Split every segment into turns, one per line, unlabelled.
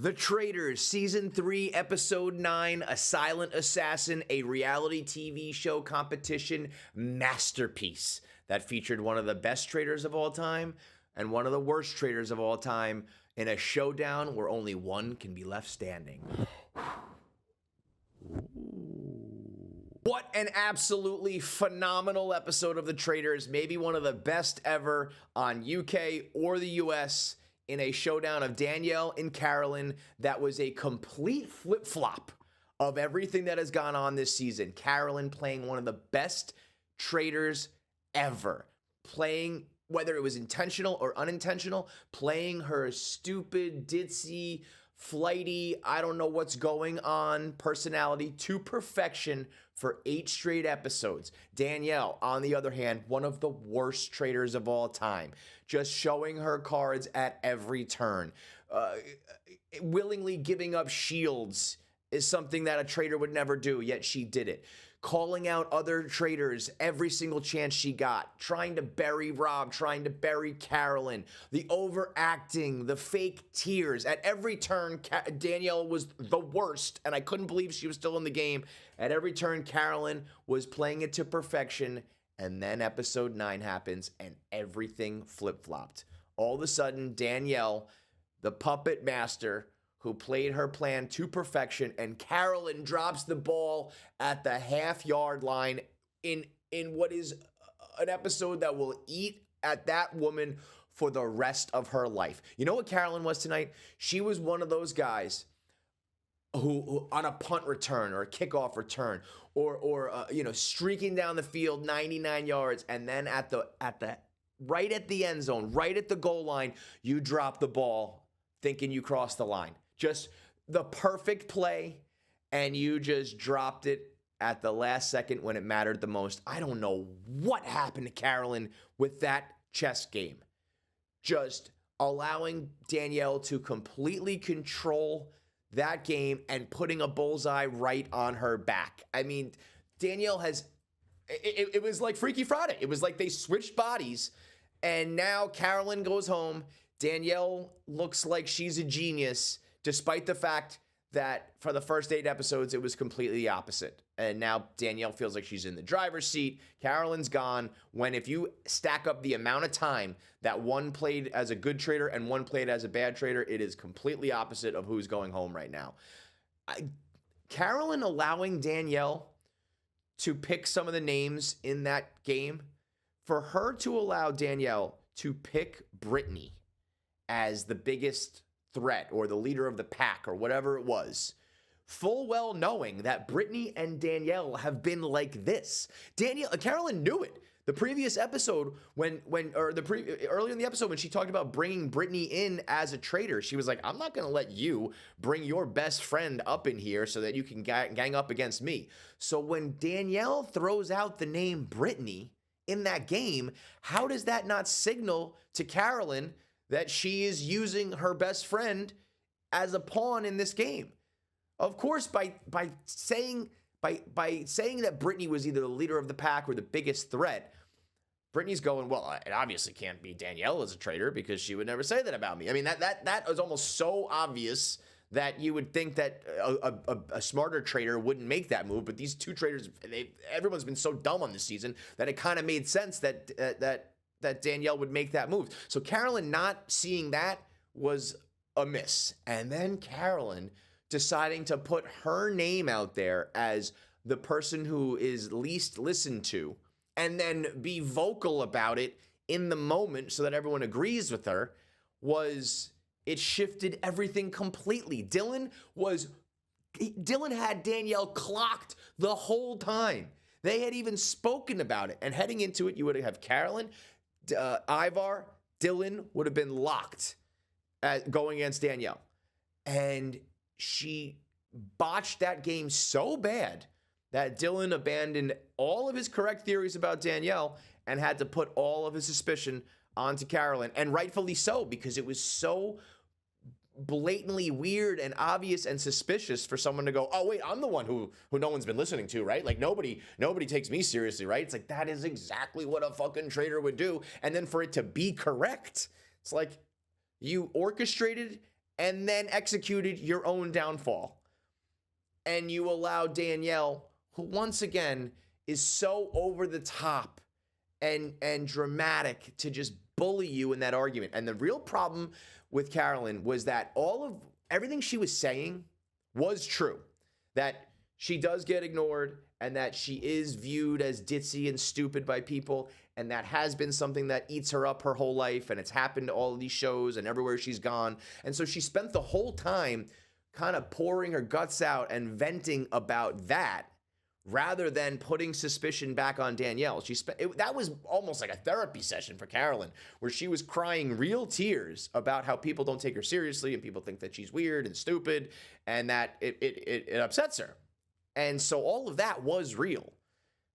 The Traitors, Season 3, Episode 9, A Silent Assassin, a reality TV show competition masterpiece that featured one of the best traitors of all time and one of the worst traitors of all time in a showdown where only one can be left standing. What an absolutely phenomenal episode of The Traitors, maybe one of the best ever on UK or the US, in a showdown of Danielle and Carolyn that was a complete flip-flop of everything that has gone on this season. Carolyn playing one of the best traitors ever, playing, whether it was intentional or unintentional, playing her stupid, ditzy, flighty, I don't know what's going on personality to perfection for 8 straight episodes. Danielle, on the other hand, one of the worst traitors of all time, just showing her cards at every turn. Willingly giving up shields is something that a traitor would never do, yet she did it. Calling out other traitors every single chance she got, trying to bury Rob, trying to bury Carolyn, the overacting, the fake tears. At every turn, Danielle was the worst, and I couldn't believe she was still in the game. At every turn, Carolyn was playing it to perfection, and then episode 9 happens, and everything flip-flopped. All of a sudden, Danielle, the puppet master, who played her plan to perfection, and Carolyn drops the ball at the half-yard line in what is an episode that will eat at that woman for the rest of her life. You know what Carolyn was tonight? She was one of those guys who on a punt return or a kickoff return or streaking down the field 99 yards, and then right at the end zone, right at the goal line, you drop the ball thinking you crossed the line. Just the perfect play, and you just dropped it at the last second when it mattered the most. I don't know what happened to Carolyn with that chess game. Just allowing Danielle to completely control that game and putting a bullseye right on her back. I mean, Danielle it was like Freaky Friday. It was like they switched bodies, and now Carolyn goes home. Danielle looks like she's a genius, despite the fact that for the first 8 episodes, it was completely the opposite. And now Danielle feels like she's in the driver's seat. Carolyn's gone. When if you stack up the amount of time that one played as a good traitor and one played as a bad traitor, it is completely opposite of who's going home right now. Carolyn allowing Danielle to pick some of the names in that game, for her to allow Danielle to pick Brittany as the biggest threat or the leader of the pack or whatever it was, full well knowing that Brittany and Danielle have been like this. Carolyn knew it. The previous episode earlier in the episode when she talked about bringing Brittany in as a traitor, she was like, I'm not going to let you bring your best friend up in here so that you can gang up against me. So when Danielle throws out the name Brittany in that game, how does that not signal to Carolyn that she is using her best friend as a pawn in this game? Of course, by saying that Brittany was either the leader of the pack or the biggest threat, Brittany's going, well, it obviously can't be Danielle as a traitor because she would never say that about me. I mean, that is almost so obvious that you would think that a smarter traitor wouldn't make that move. But these two traitors, everyone's been so dumb on this season that it kind of made sense that Danielle would make that move. So Carolyn not seeing that was a miss. And then Carolyn deciding to put her name out there as the person who is least listened to, and then be vocal about it in the moment so that everyone agrees with her, it shifted everything completely. Dylan had Danielle clocked the whole time. They had even spoken about it. And heading into it, you would have Carolyn, Ivar, Dylan would have been locked at going against Danielle. And she botched that game so bad that Dylan abandoned all of his correct theories about Danielle and had to put all of his suspicion onto Carolyn. And rightfully so, because it was so blatantly weird and obvious and suspicious for someone to go, oh wait, I'm the one who no one's been listening to, right? Like nobody takes me seriously, right? It's like, that is exactly what a fucking traitor would do. And then for it to be correct, it's like you orchestrated and then executed your own downfall. And you allow Danielle, who once again is so over the top and dramatic, to just bully you in that argument. And the real problem with Carolyn was that everything she was saying was true. That she does get ignored and that she is viewed as ditzy and stupid by people. And that has been something that eats her up her whole life. And it's happened to all of these shows and everywhere she's gone. And so she spent the whole time kind of pouring her guts out and venting about that, rather than putting suspicion back on Danielle. That was almost like a therapy session for Carolyn, where she was crying real tears about how people don't take her seriously and people think that she's weird and stupid, and that it upsets her. And so all of that was real.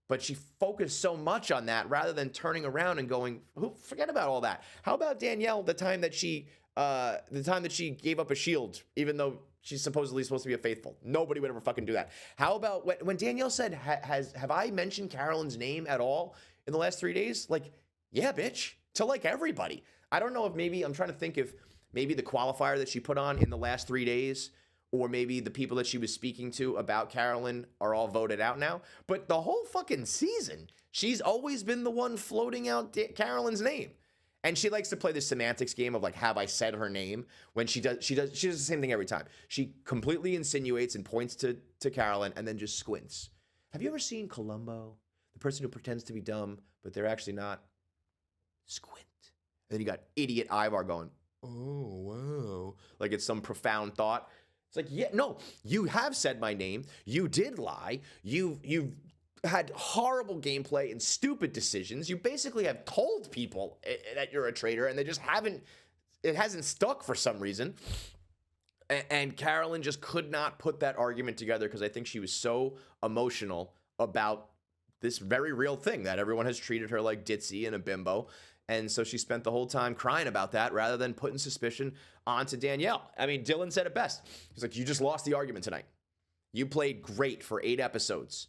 But she focused so much on that rather than turning around and going, forget about all that. How about Danielle, the time that she gave up a shield, even though she's supposedly supposed to be a faithful? Nobody would ever fucking do that. How about when Danielle said, have I mentioned Carolyn's name at all in the last 3 days? Like, yeah, bitch, to like everybody. I don't know if maybe, I'm trying to think if maybe the qualifier that she put on in the last 3 days, or maybe the people that she was speaking to about Carolyn are all voted out now. But the whole fucking season, she's always been the one floating out Carolyn's name. And she likes to play the semantics game of like, have I said her name? When she does the same thing every time. She completely insinuates and points to Carolyn and then just squints. Have you ever seen Columbo? The person who pretends to be dumb, but they're actually not. Squint. And then you got idiot Ivar going, oh, wow. Like it's some profound thought. It's like, yeah, no, you have said my name. You did lie. You've had horrible gameplay and stupid decisions. You basically have told people that you're a traitor, and they just it hasn't stuck for some reason. And Carolyn just could not put that argument together because I think she was so emotional about this very real thing that everyone has treated her like ditzy and a bimbo. And so she spent the whole time crying about that rather than putting suspicion onto Danielle. I mean, Dylan said it best. He's like, you just lost the argument tonight. You played great for 8 episodes.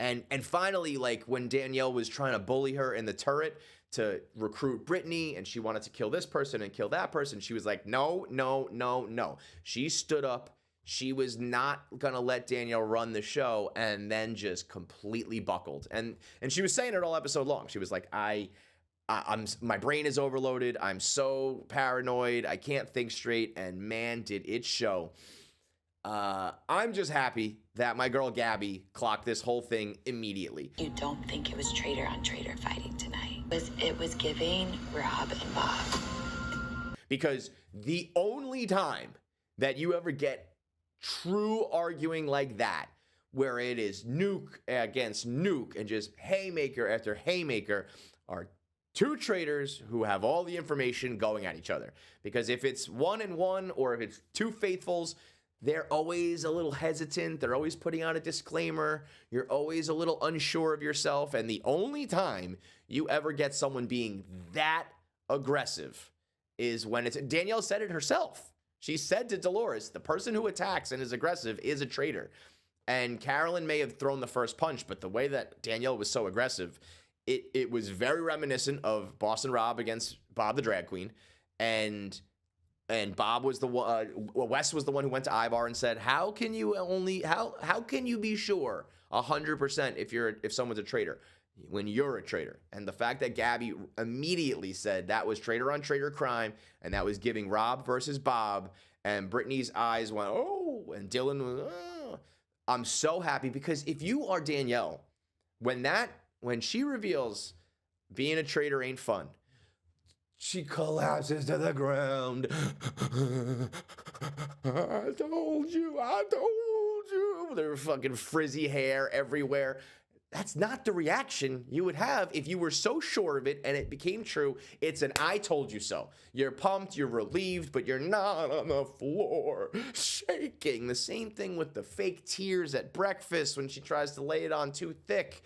And finally, like when Danielle was trying to bully her in the turret to recruit Brittany, and she wanted to kill this person and kill that person, she was like, no, no, no, no. She stood up. She was not going to let Danielle run the show, and then just completely buckled. And she was saying it all episode long. She was like, my brain is overloaded. I'm so paranoid. I can't think straight. And man, did it show. I'm just happy that my girl Gabby clocked this whole thing immediately.
You don't think it was traitor on traitor fighting tonight? It was giving Rob and Bob.
Because the only time that you ever get true arguing like that, where it is nuke against nuke and just haymaker after haymaker, are two traitors who have all the information going at each other. Because if it's 1-1 or if it's two faithfuls, they're always a little hesitant. They're always putting out a disclaimer. You're always a little unsure of yourself. And the only time you ever get someone being that aggressive is when it's... Danielle said it herself. She said to Dolores, the person who attacks and is aggressive is a traitor. And Carolyn may have thrown the first punch, but the way that Danielle was so aggressive, it was very reminiscent of Boston Rob against Bob the Drag Queen. And Bob was the one, Wes was the one who went to Ivar and said, how can you be sure 100% if someone's a traitor when you're a traitor? And the fact that Gabby immediately said that was traitor on traitor crime, and that was giving Rob versus Bob, and Brittany's eyes went, oh, and Dylan was, oh. I'm so happy, because if you are Danielle, when she reveals being a traitor ain't fun, she collapses to the ground. I told you. Their fucking frizzy hair everywhere. That's not the reaction you would have if you were so sure of it and it became true. It's an I told you so. You're pumped, you're relieved, but you're not on the floor shaking. The same thing with the fake tears at breakfast when she tries to lay it on too thick.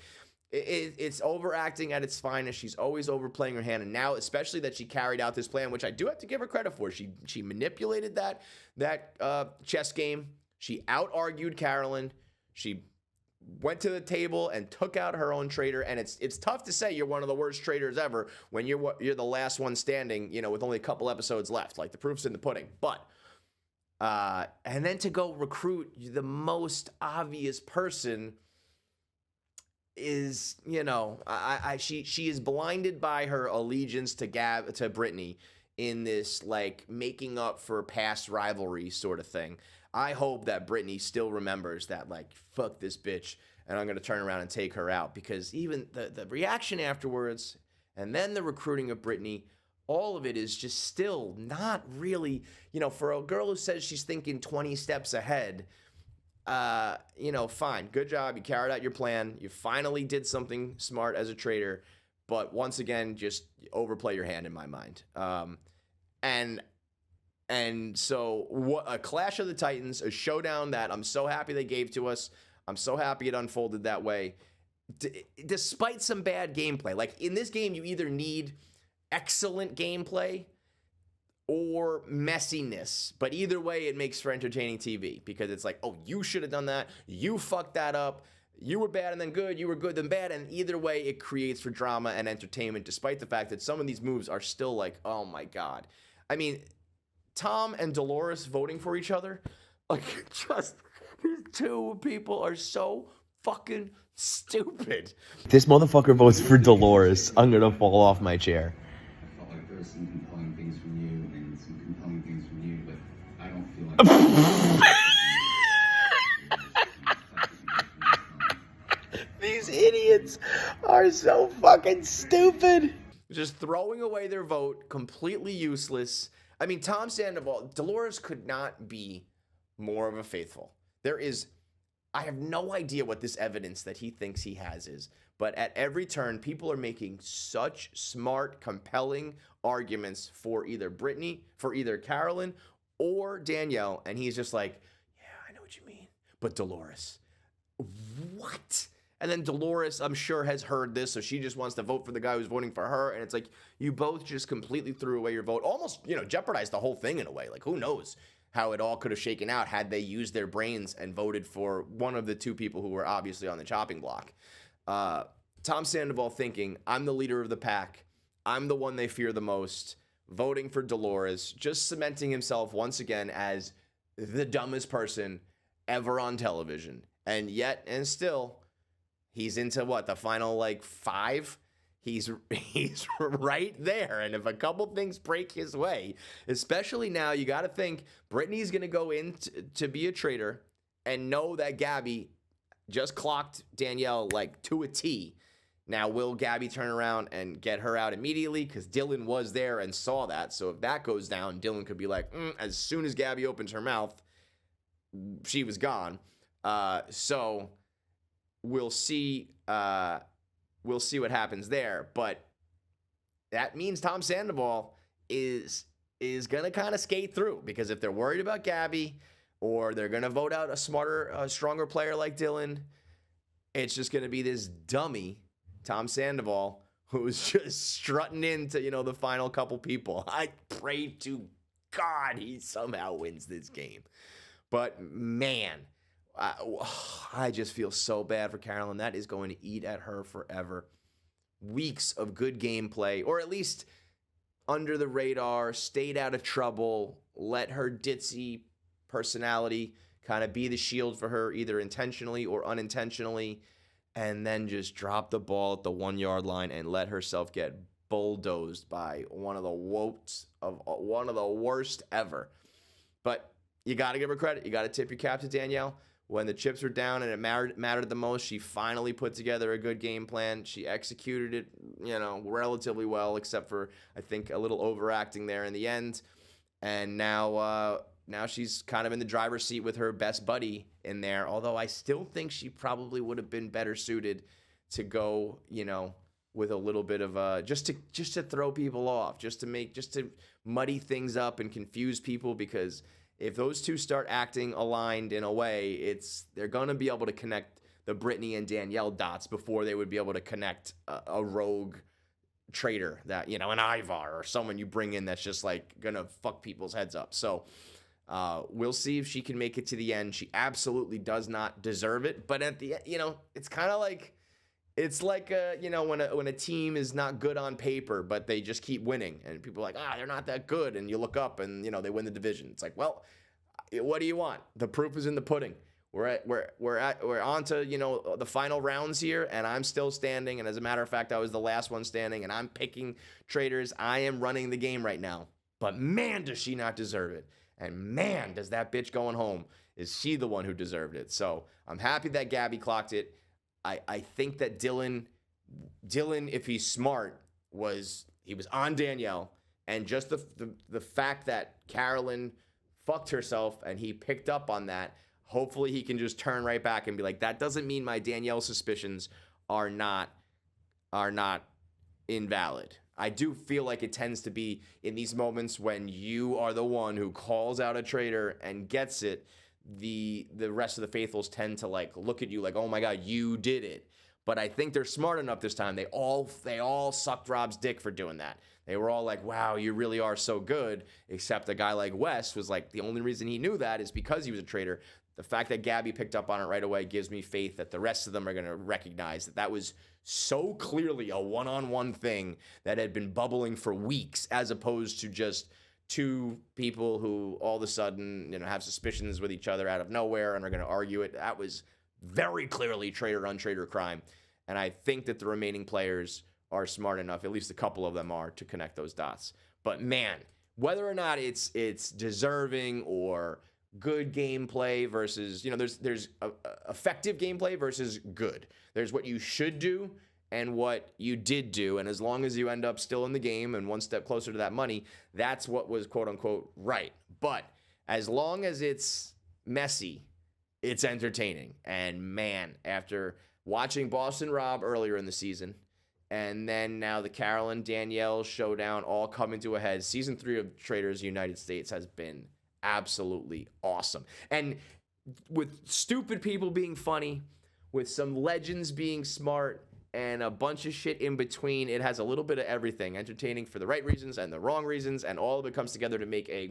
It's overacting at its finest. She's always overplaying her hand, and now, especially that she carried out this plan, which I do have to give her credit for. She manipulated that chess game. She out-argued Carolyn. She went to the table and took out her own traitor. And it's tough to say you're one of the worst traitors ever when you're the last one standing, with only a couple episodes left. Like, the proof's in the pudding. But And then to go recruit the most obvious person is, she is blinded by her allegiance to Brittany in this like making up for past rivalry sort of thing. I hope that Brittany still remembers that, like, fuck this bitch, and I'm going to turn around and take her out, because even the reaction afterwards and then the recruiting of Brittany, all of it is just still not really, for a girl who says she's thinking 20 steps ahead, fine. Good job. You carried out your plan. You finally did something smart as a traitor, but once again, just overplay your hand in my mind. And so what a clash of the Titans, a showdown that I'm so happy they gave to us. I'm so happy it unfolded that way. Despite some bad gameplay. Like, in this game, you either need excellent gameplay or messiness. But either way, it makes for entertaining TV, because it's like, oh, you should have done that. You fucked that up. You were bad and then good. You were good then bad. And either way, it creates for drama and entertainment, despite the fact that some of these moves are still like, oh my God. I mean, Tom and Dolores voting for each other, like, just these two people are so fucking stupid. This motherfucker votes for Dolores. I'm gonna fall off my chair.
I felt like there were some compelling things from you and some compelling things from you, but I don't feel like
These idiots are so fucking stupid. Just throwing away their vote, completely useless. I mean, Tom Sandoval, Dolores could not be more of a faithful. I have no idea what this evidence that he thinks he has is, but at every turn, people are making such smart, compelling arguments for either Brittany, for either Carolyn or Danielle, and he's just like, yeah, I know what you mean, but Dolores, what? And then Dolores, I'm sure, has heard this, so she just wants to vote for the guy who's voting for her. And it's like, you both just completely threw away your vote. Almost, jeopardized the whole thing in a way. Like, who knows how it all could have shaken out had they used their brains and voted for one of the two people who were obviously on the chopping block. Tom Sandoval thinking, I'm the leader of the pack. I'm the one they fear the most. Voting for Dolores, just cementing himself once again as the dumbest person ever on television. And yet, and still, he's into what, the final, 5? He's right there. And if a couple things break his way, especially now, you got to think Brittany's going to go in to be a traitor and know that Gabby just clocked Danielle to a T. Now, will Gabby turn around and get her out immediately? Because Dylan was there and saw that. So if that goes down, Dylan could be like, as soon as Gabby opens her mouth, she was gone. So we'll see. We'll see what happens there, but that means Tom Sandoval is gonna kind of skate through, because if they're worried about Gabby or they're gonna vote out a smarter, stronger player like Dylan, it's just gonna be this dummy Tom Sandoval who's just strutting into the final couple people. I pray to God he somehow wins this game, but man. I just feel so bad for Carolyn. That is going to eat at her forever. Weeks of good gameplay, or at least under the radar, stayed out of trouble, let her ditzy personality kind of be the shield for her, either intentionally or unintentionally, and then just drop the ball at the 1-yard line and let herself get bulldozed by one of the worst ever. But you got to give her credit. You got to tip your cap to Danielle. When the chips were down and it mattered the most, she finally put together a good game plan. She executed it, relatively well, except for, I think, a little overacting there in the end. And now she's kind of in the driver's seat with her best buddy in there. Although I still think she probably would have been better suited to go, with a little bit of just to throw people off, just to muddy things up and confuse people, because if those two start acting aligned in a way, they're going to be able to connect the Brittany and Danielle dots before they would be able to connect a rogue traitor that, an Ivar or someone you bring in that's just going to fuck people's heads up. So we'll see if she can make it to the end. She absolutely does not deserve it. But at the end, it's kind of like, when a team is not good on paper, but they just keep winning and people are like, they're not that good. And you look up and, they win the division. It's like, well, what do you want? The proof is in the pudding. We're on to, the final rounds here, and I'm still standing. And as a matter of fact, I was the last one standing, and I'm picking Traitors. I am running the game right now. But man, does she not deserve it. And man, does that bitch going home, is she the one who deserved it. So I'm happy that Gabby clocked it. I think that Dylan, if he's smart, he was on Danielle. And just the fact that Carolyn fucked herself and he picked up on that, hopefully he can just turn right back and be like, that doesn't mean my Danielle suspicions are not invalid. I do feel like it tends to be in these moments when you are the one who calls out a traitor and gets it, the rest of the faithfuls tend to like look at you like, oh my God, you did it. But I think they're smart enough this time. They all sucked Rob's dick for doing that. They were all like, wow, you really are so good. Except a guy like Wes was like, the only reason he knew that is because he was a traitor. The fact that Gabby picked up on it right away gives me faith that the rest of them are going to recognize that was so clearly a one-on-one thing that had been bubbling for weeks, as opposed to just two people who all of a sudden, have suspicions with each other out of nowhere and are going to argue it. That was very clearly traitor on traitor crime. And I think that the remaining players are smart enough, at least a couple of them are, to connect those dots. But man, whether or not it's deserving or good gameplay versus, there's effective gameplay versus good. There's what you should do and what you did do. And as long as you end up still in the game and one step closer to that money, that's what was quote unquote right. But as long as it's messy, it's entertaining. And man, after watching Boston Rob earlier in the season, and then now the Carolyn, Danielle showdown all coming to a head, season 3 of Traitors United States has been absolutely awesome. And with stupid people being funny, with some legends being smart, and a bunch of shit in between, it has a little bit of everything. Entertaining for the right reasons and the wrong reasons, and all of it comes together to make a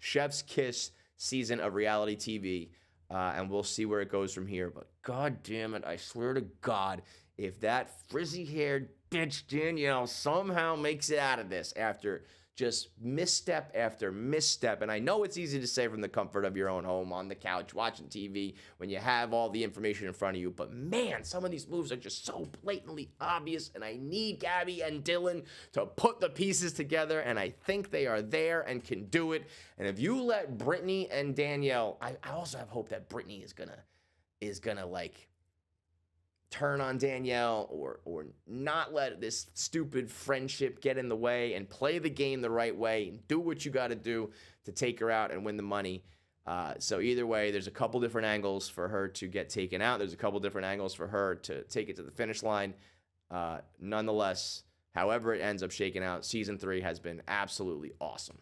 chef's kiss season of reality TV. And we'll see where it goes from here. But God damn it, I swear to God, if that frizzy-haired bitch Danielle somehow makes it out of this after just misstep after misstep, and I know it's easy to say from the comfort of your own home on the couch watching TV when you have all the information in front of you, but man, some of these moves are just so blatantly obvious, and I need Gabby and Dylan to put the pieces together, and I think they are there and can do it. And if you let Brittany and Danielle, I also have hope that Brittany is gonna like turn on Danielle or not let this stupid friendship get in the way and play the game the right way and do what you got to do to take her out and win the money. So either way, there's a couple different angles for her to get taken out. There's a couple different angles for her to take it to the finish line. Nonetheless, however it ends up shaking out, season 3 has been absolutely awesome.